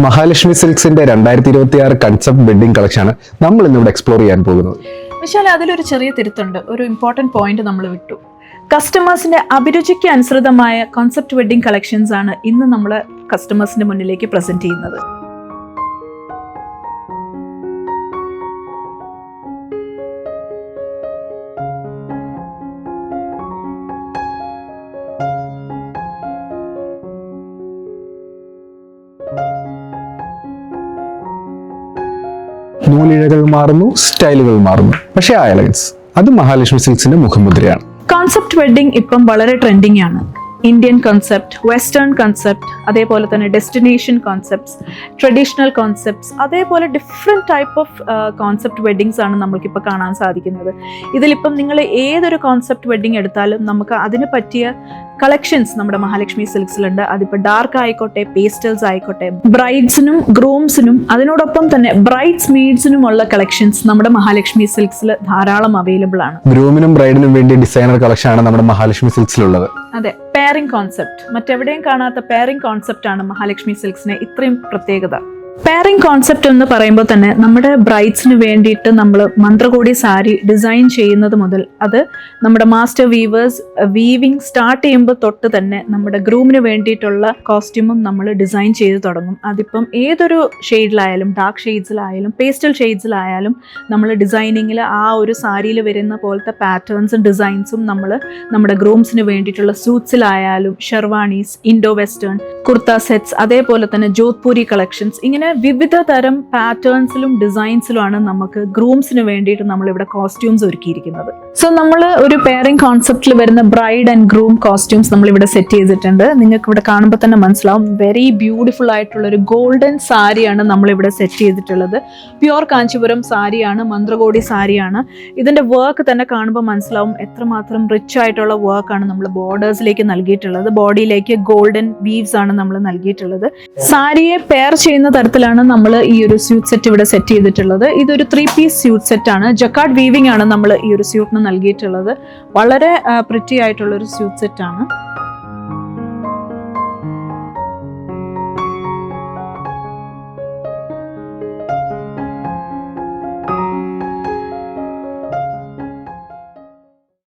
Mahalakshmi സിൽക്സിന്റെ 2026 concept wedding കളക്ഷനാണ് നമ്മൾ ഇന്നിവിടെ എക്സ്പ്ലോർ ചെയ്യാൻ പോകുന്നത്. വിശാല, അതിലൊരു ചെറിയ തിരുത്തുണ്ട്. ഒരു ഇമ്പോർട്ടൻറ്റ് പോയിന്റ് നമ്മൾ വിട്ടു. കസ്റ്റമേഴ്സിന്റെ അഭിരുചിക്ക് അനുസൃതമായ കോൺസെപ്റ്റ് വെഡിങ് കളക്ഷൻസ് ആണ് ഇന്ന് നമ്മൾ കസ്റ്റമേഴ്സിന്റെ മുന്നിലേക്ക് പ്രസന്റ് ചെയ്യുന്നത്. നൂലിഴകൾ മാറുന്നു, സ്റ്റൈലുകൾ മാറുന്നു, പക്ഷേ ആ എലഗൻസ് അത് മഹാലക്ഷ്മി സിൽക്സിന്റെ മുഖമുദ്രയാണ്. കോൺസെപ്റ്റ് വെഡിങ് ഇപ്പം വളരെ ട്രെൻഡിങ് ആണ്. ഇന്ത്യൻ കോൺസെപ്റ്റ്, വെസ്റ്റേൺ കോൺസെപ്റ്റ്, അതേപോലെ തന്നെ ഡെസ്റ്റിനേഷൻ കോൺസെപ്റ്റ്സ്, ട്രഡീഷണൽ കോൺസെപ്റ്റ്സ്, അതേപോലെ different type of concept weddings ആണ് നമുക്കിപ്പോൾ കാണാൻ സാധിക്കുന്നത്. ഇതിലിപ്പം നിങ്ങൾ ഏതൊരു കോൺസെപ്റ്റ് വെഡിങ് എടുത്താലും നമുക്ക് അതിന് പറ്റിയ കളക്ഷൻസ് നമ്മുടെ മഹാലക്ഷ്മി സിൽക്സിലുണ്ട്. അതിപ്പോൾ ഡാർക്ക് ആയിക്കോട്ടെ, പേസ്റ്റൽസ് ആയിക്കോട്ടെ, ബ്രൈഡ്സിനും ഗ്രൂംസിനും അതിനോടൊപ്പം തന്നെ ബ്രൈഡ്സ് മെയ്ഡ്സിനുമുള്ള കളക്ഷൻസ് നമ്മുടെ മഹാലക്ഷ്മി സിൽക്സിൽ ധാരാളം അവൈലബിൾ ആണ്. ഗ്രൂമിനും ബ്രൈഡിനും വേണ്ടി ഡിസൈനർ കളക്ഷൻ ആണ് നമ്മുടെ മഹാലക്ഷ്മി സിൽക്സിലുള്ളത്. അതെ, പെയറിംഗ് കോൺസെപ്റ്റ്, മറ്റെവിടെയും കാണാത്ത പെയറിംഗ് കോൺസെപ്റ്റ് ആണ് മഹാലക്ഷ്മി സിൽക്സിന് ഇത്രയും പ്രത്യേകത. പെയറിംഗ് കോൺസെപ്റ്റ് എന്ന് പറയുമ്പോൾ തന്നെ നമ്മുടെ ബ്രൈഡ്സിന് വേണ്ടിയിട്ട് നമ്മൾ മന്ത്രകോടി സാരി ഡിസൈൻ ചെയ്യുന്നത് മുതൽ അത് നമ്മുടെ മാസ്റ്റർ വീവേഴ്സ് വീവിങ് സ്റ്റാർട്ട് ചെയ്യുമ്പോൾ തൊട്ട് തന്നെ നമ്മുടെ ഗ്രൂമിന് വേണ്ടിയിട്ടുള്ള കോസ്റ്റ്യൂമും നമ്മൾ ഡിസൈൻ ചെയ്ത് തുടങ്ങും. അതിപ്പം ഏതൊരു ഷെയ്ഡിലായാലും, ഡാർക്ക് ഷെയ്ഡ്സിലായാലും പേസ്റ്റൽ ഷെയ്ഡ്സിലായാലും നമ്മൾ ഡിസൈനിങ്ങിൽ ആ ഒരു സാരിയിൽ വരുന്ന പോലത്തെ പാറ്റേൺസും ഡിസൈൻസും നമ്മൾ നമ്മുടെ ഗ്രൂംസിന് വേണ്ടിയിട്ടുള്ള സൂട്ട്സിലായാലും sherwanis, Indo western, kurta sets, അതേപോലെ തന്നെ ജോധ്പൂരി കളക്ഷൻസ്, ഇങ്ങനെ വിവിധ തരം പാറ്റേൺസിലും ഡിസൈൻസിലുമാണ് നമുക്ക് ഗ്രൂംസിന് വേണ്ടിയിട്ട് നമ്മളിവിടെ കോസ്റ്റ്യൂംസ് ഒരുക്കിയിരിക്കുന്നത്. സോ നമ്മൾ ഒരു പെയറിംഗ് കോൺസെപ്റ്റിൽ വരുന്ന ബ്രൈഡ് ആൻഡ് ഗ്രൂം കോസ്റ്റ്യൂംസ് നമ്മളിവിടെ സെറ്റ് ചെയ്തിട്ടുണ്ട്. നിങ്ങൾക്ക് ഇവിടെ കാണുമ്പോൾ തന്നെ മനസ്സിലാവും, വെരി ബ്യൂട്ടിഫുൾ ആയിട്ടുള്ള ഒരു ഗോൾഡൻ സാരിയാണ് നമ്മളിവിടെ സെറ്റ് ചെയ്തിട്ടുള്ളത്. പ്യുവർ കാഞ്ചീപുരം സാരിയാണ്, മന്ത്രകോടി സാരിയാണ്. ഇതിന്റെ വർക്ക് തന്നെ കാണുമ്പോൾ മനസ്സിലാവും എത്രമാത്രം റിച്ച് ആയിട്ടുള്ള വർക്കാണ് നമ്മൾ ബോർഡേഴ്സിലേക്ക് നൽകിയിട്ടുള്ളത്. ബോഡിയിലേക്ക് ഗോൾഡൻ വീവ്സ് ആണ് നമ്മൾ നൽകിയിട്ടുള്ളത്. സാരിയെ പെയർ ചെയ്യുന്ന തരത്തിലാണ് നമ്മൾ ഈ ഒരു സ്യൂട്ട് സെറ്റ് ഇവിടെ സെറ്റ് ചെയ്തിട്ടുള്ളത്. ഇതൊരു 3 പീസ് സ്യൂട്ട് സെറ്റ് ആണ്. ജക്കാർഡ് വീവിംഗ് ആണ് നമ്മൾ ഈ ഒരു സ്യൂട്ടിന് നൽകിയിട്ടുള്ളത്. വളരെ പ്രിറ്റി ആയിട്ടുള്ള ഒരു സ്യൂട്ട് സെറ്റ് ആണ്.